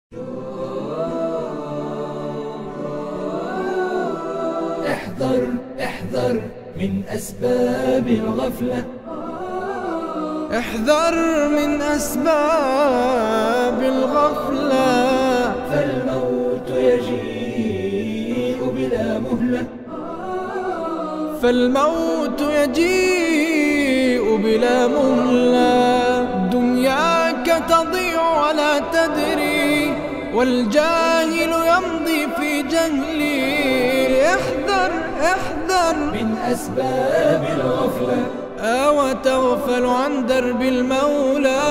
احذر احذر من أسباب الغفلة. احذر من أسباب الغفلة، فالموت يجيء بلا مهلة. فالموت يجيء بلا مهلة. دنياك تضيع ولا تدري، والجاهل يمضي في جهله. احذر احذر من أسباب الغفلة. وتغفل عن درب المولى،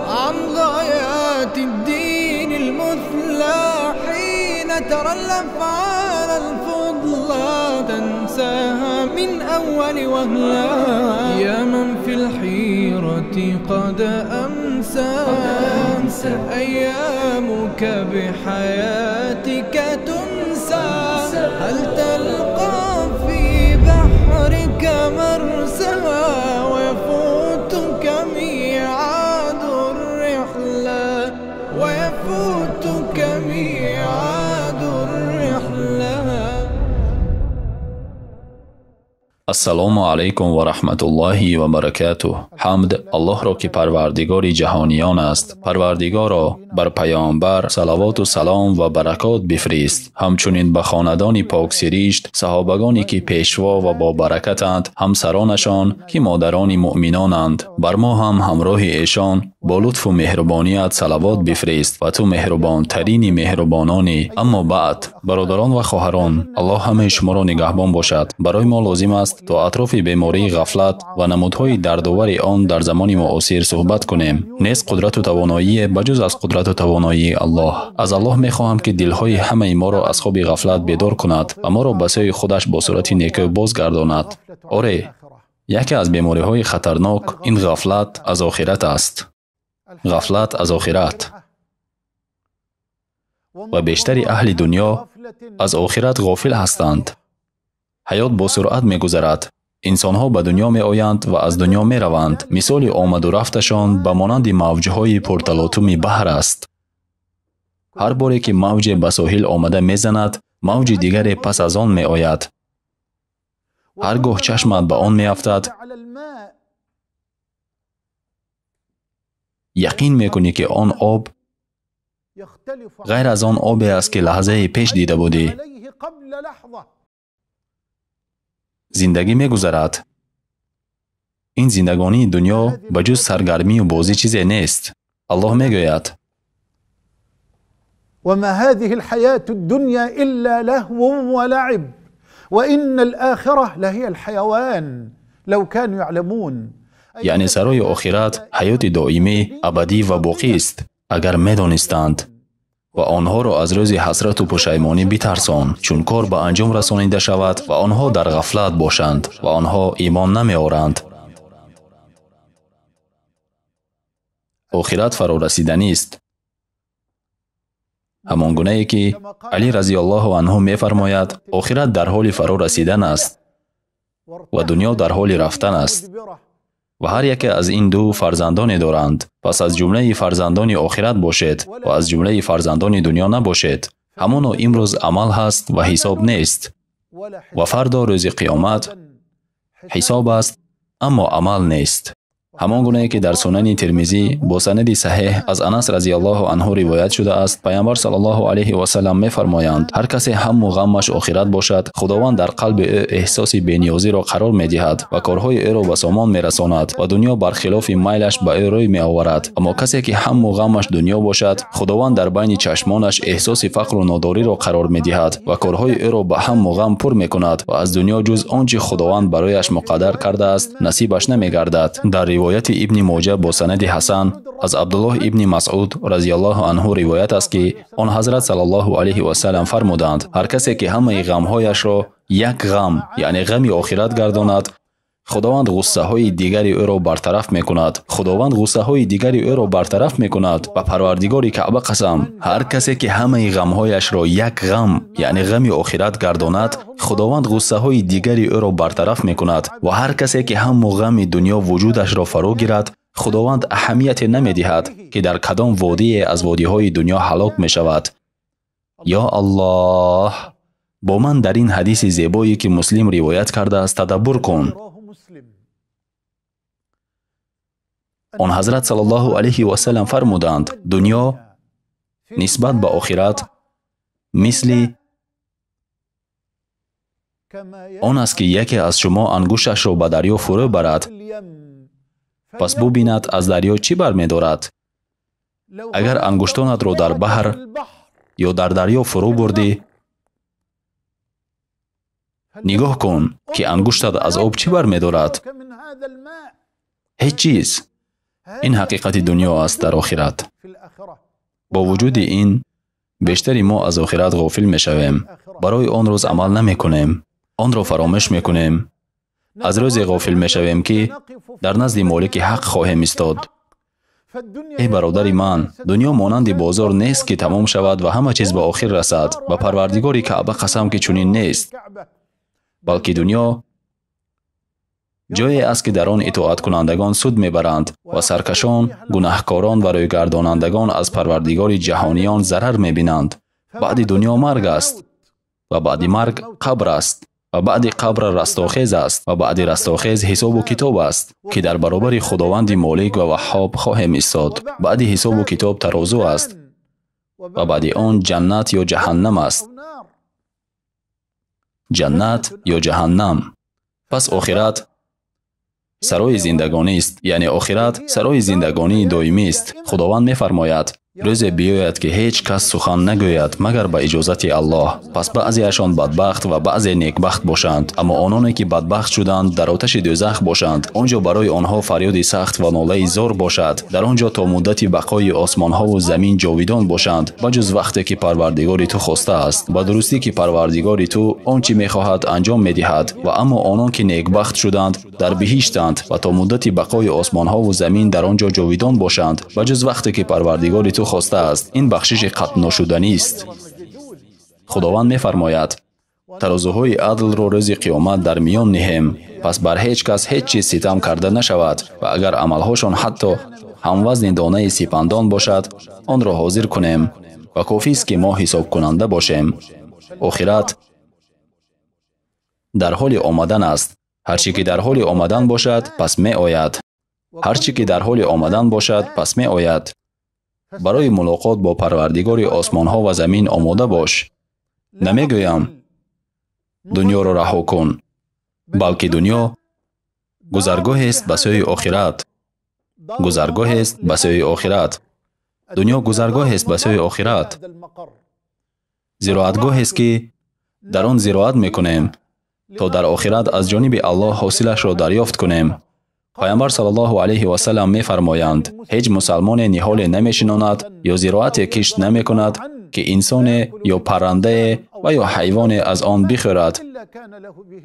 عن غايات الدين المثلى. حين ترى الأفعال الفضلى تنساها من أول وهلة. يا من في الحيرة قد أمسى أيامك بحياتك تنسى. هل تلقى في بحرك مرسى، ويفوتك ميعاد الرحلة، ويفوتك ميعاد الرحلة. السلام علیکم و رحمت الله و برکاته. حمد الله را که پروردگار جهانیان است. پروردگار را بر پیامبر صلوات و سلام و برکات بفرست. همچنین به خاندان پاک سریشت، صحابگانی که پیشوا و با برکتند، همسرانشان که مادران مؤمنانند، بر ما هم همراه ایشان با لطف و مهربانیت صلوات بفرست و تو مهربان ترین مهربانانی. اما بعد برادران و خواهران، الله همه شما را نگهبان باشد. برای ما لازم است تا اطراف بیماری غفلت و نمودهای دردآور آن در زمان معاصر صحبت کنیم. نیست قدرت و توانایی بجز از قدرت و توانایی الله. از الله میخواهم که دلهای همه ما را از خواب غفلت بیدار کند و ما را به سوی خودش با صورت نیکو بازگرداند. آره، یکی از بیماری های خطرناک این غفلت از آخرت است. غفلت از آخرت. و بیشتر اهل دنیا از آخرت غافل هستند. حیات با سرعت می گذرد. انسانها به دنیا می آیند و از دنیا می روند. مثال آمد و رفتشان به مانند موجهای پرتلاطم بحر است. هر باری که موج به ساحل آمده می زند، موج دیگری پس از آن می آید. هرگاه چشمت به آن می افتد، یقین می کنی که آن آب غیر از آن آبی است که لحظه پیش دیده بودی. زندگی می گذرد. این زندگانی دنیا بجز سرگرمی و بازی چیزی نیست. الله می گوید: وما هذه الحياة الدنيا إلا لهو ولعب وإن الآخرة لهي الحيوان لو كانوا يعلمون. یعنی سرای آخرت حیات دائمی، ابدی و باقی است اگر می دانستند. و آنها را از روز حسرت و پشیمانی بترسان، چون کار به انجام رسانیده شود و آنها در غفلت باشند و آنها ایمان نمی آورند. آخرت فرا رسیدنی است. همان گونه که علی رضی الله عنه می فرماید آخرت در حال فرا رسیدن است و دنیا در حال رفتن است. و هر یک از این دو فرزندانی دارند. پس از جمله فرزندان آخرت باشید و از جمله فرزندان دنیا نباشید. همانا امروز عمل هست و حساب نیست. و فردا روز قیامت حساب است اما عمل نیست. همان گونه که در سنن ترمذی با سند صحیح از انس رضی الله عنه روایت شده است، پیامبر صلی الله علیه و سلم می‌فرمایند هر کسی هم و غمش آخرت باشد، خداوند در قلب او احساس بی‌نیازی را قرار می‌دهد و کارهای او را به سامان می‌رساند و دنیا برخلاف میلش به او روی می‌آورد. اما کسی که هم و غمش دنیا باشد، خداوند در بین چشمانش احساس فقر و ناداری را قرار می‌دهد و کارهای او را به هم و غم پر می‌کند و از دنیا جز آنچه خداوند برایش مقدر کرده است نصیبش نمی‌گردد. در روایت ابن ماجه با سند حسن از عبدالله ابن مسعود رضی الله عنه روایت است که آن حضرت صلی الله علیه و سلم فرمودند هر کسی که همه غم‌هایش را یک غم یعنی غم آخرت گرداند، خداوند غصه های دیگری او را برطرف میکند. خداوند غصه های دیگری او را برطرف میکند. و پروردگار کعبه قسم، هر کسی که همه غم‌هایش را یک غم یعنی غم آخرت گرداند، خداوند غصه های دیگری او را برطرف میکند. و هر کسی که هم غم دنیا وجودش را فرا گیرد، خداوند اهمیت نمی‌دهد که در کدام وادی از وادی‌های دنیا هلاک می‌شود. یا الله، با من در این حدیث زیبایی که مسلم روایت کرده است تدبر کن. آن حضرت صلی الله علیه و سلم فرمودند دنیا نسبت به آخرت مثل آن است که یکی از شما انگشتش را به دریا فرو برد، پس ببیند از دریا چی برمی‌دارد. اگر انگشتانت را در بحر یا در دریا فرو بردی، نگاه کن که انگشتت از آب چی برمی‌دارد. هیچ چیز. این حقیقت دنیا است در آخرت. با وجود این بیشتری ما از آخرت غافل می‌شویم. برای آن روز عمل نمی‌کنیم. آن را فراموش می‌کنیم. از روزی غافل می‌شویم که در نزد مالک حق خواهیم ایستاد. ای برادر من، دنیا مانند بازار نیست که تمام شود و همه چیز به آخر رسد. و پروردگار کعبه قسم که چنین نیست، بلکه دنیا جایی است که در آن اطاعت کنندگان سود میبرند و سرکشان، گناهکاران و رویگردانندگان از پروردگار جهانیان ضرر میبینند. بعد دنیا مرگ است و بعد مرگ قبر است و بعد قبر رستاخیز است و بعد رستاخیز حساب و کتاب است که در برابر خداوند مالک و وهاب خواهیم ایستاد. بعد حساب و کتاب ترازو است و بعد آن جنت یا جهنم است. جنت یا جهنم. پس آخرت سرای زندگانی است، یعنی آخرت سرای زندگانی دائمی است. خداوند می‌فرماید روز بیاید که هیچ کس سخن نگوید مگر به اجازت الله. پس بعضیشان بدبخت و بعضی نیکبخت باشند، اما آنانی که بدبخت شدند در آتش دوزخ باشند. آنجا برای آنها فریاد سخت و ناله زار باشد. در آنجا تا مدت بقای آسمان‌ها و زمین جاویدان باشند، بجز وقتی که پروردگار تو خواسته است. با درستی که پروردگار تو آنچه می‌خواهد انجام می‌دهد. و اما آنان که نیکبخت شدند در بهشتند و تا مدت بقای آسمان‌ها و زمین در آنجا جاویدان باشند، بجز وقتی که پروردگار تو خواسته است. این بخشش قطع ناشدنی است. خداوند می‌فرماید ترازوهای عدل را روز قیامت در میان نهیم، پس بر هیچ کس هیچ چیز ستم کرده نشود و اگر عملهاشان حتی هم وزن دانه سپندان باشد آن را حاضر کنیم و کافی است که ما حساب کننده باشیم. آخرت در حال آمدن است. هر چی که در حال آمدن باشد پس می آید. هر چی که در حال آمدن باشد پس می آید. برای ملاقات با پروردگار آسمان ها و زمین آماده باش. نمیگویم دنیا را رها کن، بلکه دنیا گذرگاه است به سوی آخرت. گذرگاه است به سوی آخرت. دنیا گذرگاه است به سوی آخرت. زراعتگاه است که در آن زراعت میکنیم تا در آخرت از جانب الله حاصلش را دریافت کنیم. پیامبر صلی الله علیه و سلم می‌فرمایند هیچ مسلمان نهال نمی‌شناند یا زراعت کشت نمی‌کند که انسان یا پرنده و یا حیوان از آن بخورد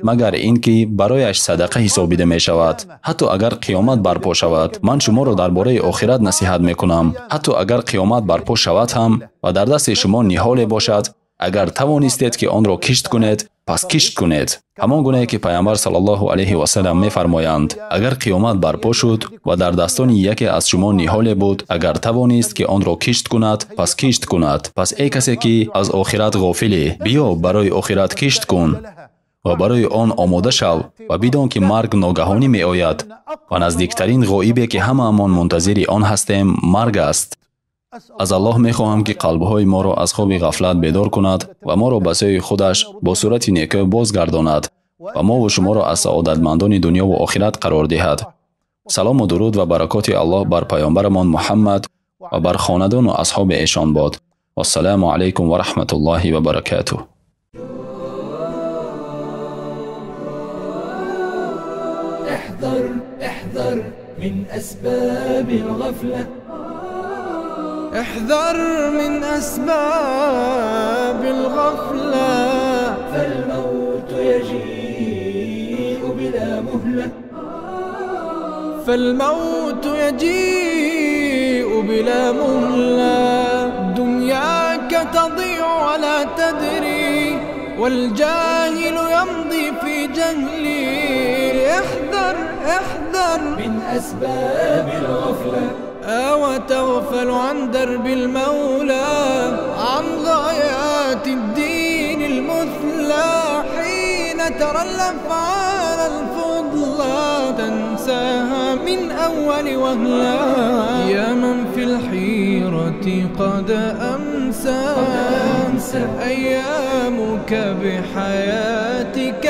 مگر اینکه برایش صدقه حسابیده می‌شود. حتی اگر قیامت برپا شود، من شما را درباره آخرت نصیحت می‌کنم. حتی اگر قیامت برپا شود هم و در دست شما نهال باشد، اگر توانستید که آن را کشت کنید پس کشت کنید. همان گونه که پیامبر صلی الله علیه و سلم می‌فرمایند اگر قیامت برپا شد و در دستان یکی از شما نهال بود، اگر توانست که آن را کشت کند پس کشت کند. پس ای کسی که از آخرت غافلی، بیا برای آخرت کشت کن و برای آن آماده شو و بدان که مرگ ناگهانی می آید و نزدیکترین غایبی که همه امان منتظر آن هستیم مرگ است. از الله می خواهم که قلبهای ما را از خواب غفلت بیدار کند و ما را به سوی خودش با صورت نیکو بازگرداند و ما و شما را از سعادتمندان دنیا و آخرت قرار دهد. سلام و درود و برکات الله بر پیامبرمان محمد و بر خاندان و اصحاب ایشان باد. و السلام علیکم و رحمت الله و برکاته. احذر من أسباب الغفلة. احذر من أسباب الغفلة، فالموت يجيء بلا مهلة. فالموت يجيء بلا مهلة. دنياك تضيع ولا تدري والجاهل يمضي في جهله. احذر احذر من أسباب الغفلة. وتغفل عن درب المولى، عن غايات الدين المثلى. حين ترى الأفعال الفضلى تنساها من أول وهلة. يا من في الحيرة قد أمسى أيامك بحياتك